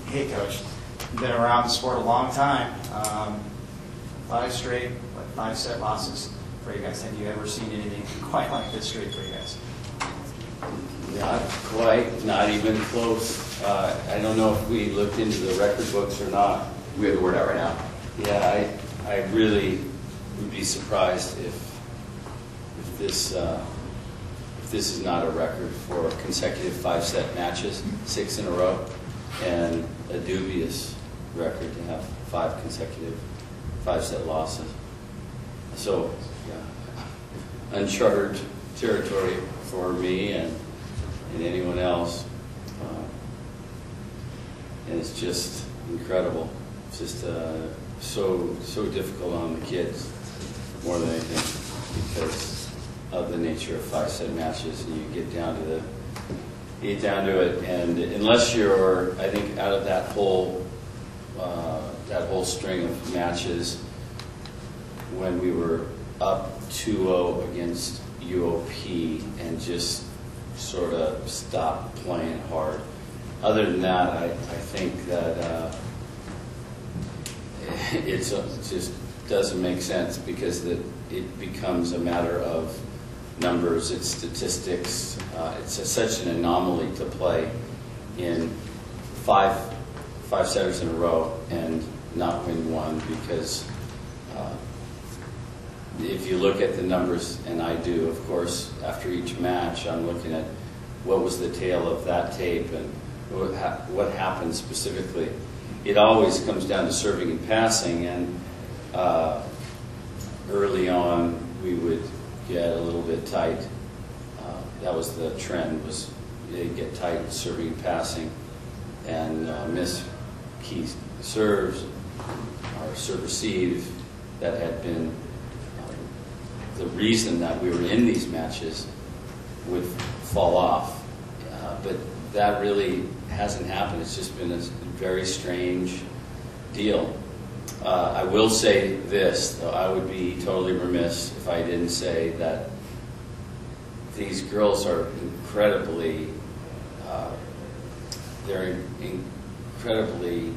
Hey, Coach. You've been around the sport a long time. 5 straight, 5-set losses for you guys. Have you ever seen anything quite like this straight for you guys? Not quite, not even close. I don't know if we looked into the record books or not. We have the word out right now. Yeah, I really would be surprised if this is not a record for consecutive 5-set matches, 6 in a row, and a dubious record to have 5 consecutive 5-set losses. So, yeah, uncharted territory for me and anyone else. And it's just incredible. It's just so difficult on the kids more than anything because of the nature of 5-set matches, and you get down to it, and unless you're, I think, out of that whole string of matches when we were up 2-0 against UOP and just sort of stopped playing hard. Other than that, I think that it just doesn't make sense because it becomes a matter of numbers, it's statistics. It's such an anomaly to play in 5-setters in a row and not win one because if you look at the numbers, and I do, of course, after each match, I'm looking at what was the tail of that tape and what happened specifically. It always comes down to serving and passing, and early on we would get a little bit tight. That was the trend, was they'd get tight with serving and passing and miss key serves or serve receive that had been the reason that we were in these matches would fall off. But that really hasn't happened. It's just been a very strange deal. I will say this, though, I would be totally remiss if I didn't say that these girls are incredibly, they're incredibly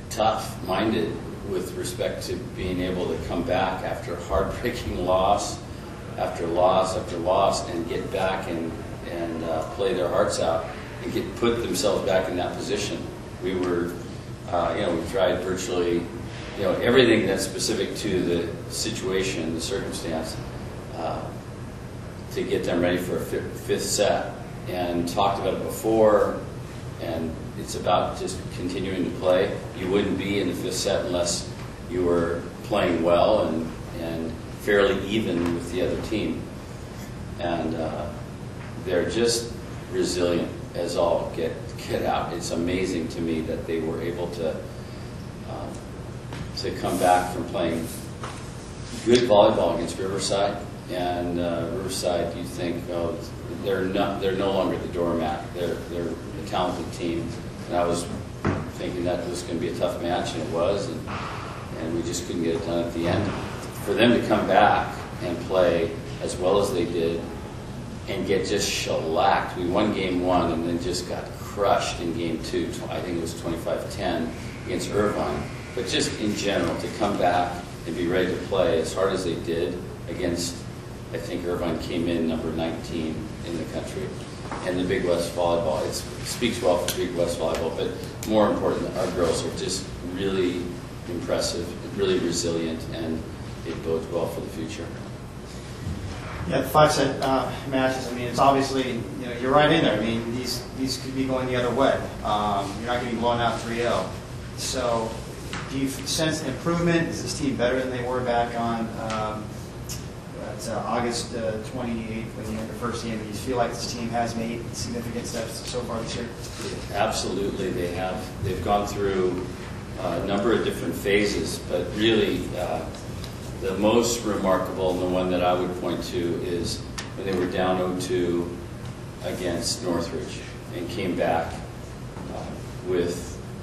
tough-minded with respect to being able to come back after heartbreaking loss after loss after loss and get back and play their hearts out and put themselves back in that position. We were, we tried virtually, everything that's specific to the situation, the circumstance, to get them ready for a 5th set, and talked about it before, and it's about just continuing to play. You wouldn't be in the 5th set unless you were playing well and fairly even with the other team. And they're just resilient as all get out. It's amazing to me that they were able to come back from playing good volleyball against Riverside. And Riverside, you think, oh, they're no longer the doormat. They're a talented team. And I was thinking that was going to be a tough match, and it was, and we just couldn't get it done at the end. For them to come back and play as well as they did and get just shellacked. We won game 1 and then just got crushed in game 2. I think it was 25-10 against Irvine. But just in general, to come back and be ready to play as hard as they did against, I think Irvine came in number 19 in the country, and the Big West Volleyball. It speaks well for Big West Volleyball, but more important, our girls are just really impressive, really resilient, and it bodes well for the future. Yeah, the 5-set matches, I mean, it's obviously, you're right in there. I mean, these could be going the other way. You're not going to be blown out 3-0. So do you sense improvement? Is this team better than they were back on August 28th when you had the first game? Do you feel like this team has made significant steps so far this year? Absolutely, they have. They've gone through a number of different phases, but really the most remarkable, and the one that I would point to, is when they were down 0-2 against Northridge and came back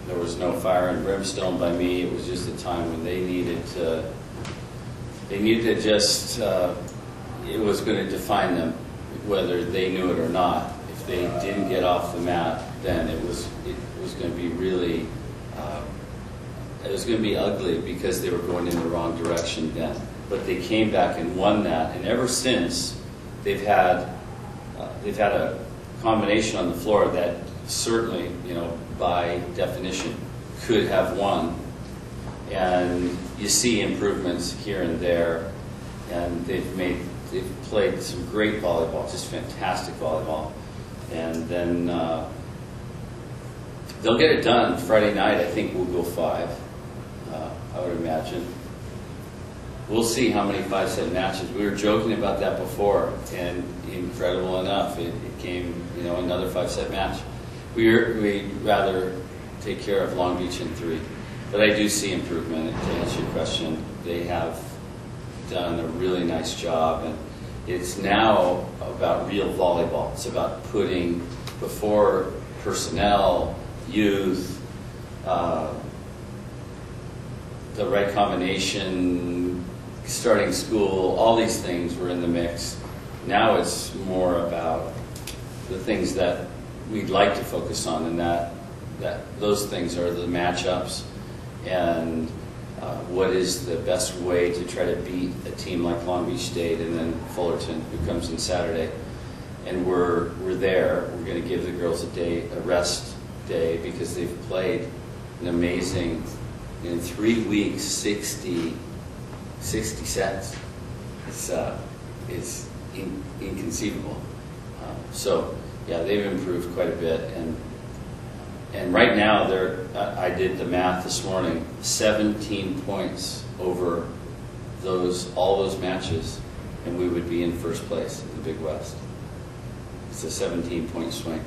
there was no fire and brimstone by me. It was just a time when they needed to just, it was going to define them, whether they knew it or not. If they didn't get off the mat, then it was going to be really, it was going to be ugly because they were going in the wrong direction then. But they came back and won that, and ever since they've had a combination on the floor that certainly, you know, by definition, could have won. And you see improvements here and there, and they've played some great volleyball, just fantastic volleyball. And then they'll get it done Friday night. I think we'll go 5. I would imagine. We'll see how many 5-set matches. We were joking about that before, and incredible enough, it came, you know, another 5-set match. We'd rather take care of Long Beach in 3, but I do see improvement. To answer your question, they have done a really nice job, and it's now about real volleyball. It's about putting before personnel, youth, the right combination, starting school, all these things were in the mix. Now it's more about the things that we'd like to focus on, and that those things are the matchups and what is the best way to try to beat a team like Long Beach State and then Fullerton, who comes in Saturday. And we're there. We're going to give the girls a rest day, because they've played an amazing, in 3 weeks, 60 sets. It's inconceivable. So yeah, they've improved quite a bit, and right now I did the math this morning, 17 points over all those matches, and we would be in first place in the Big West. It's a 17-point swing.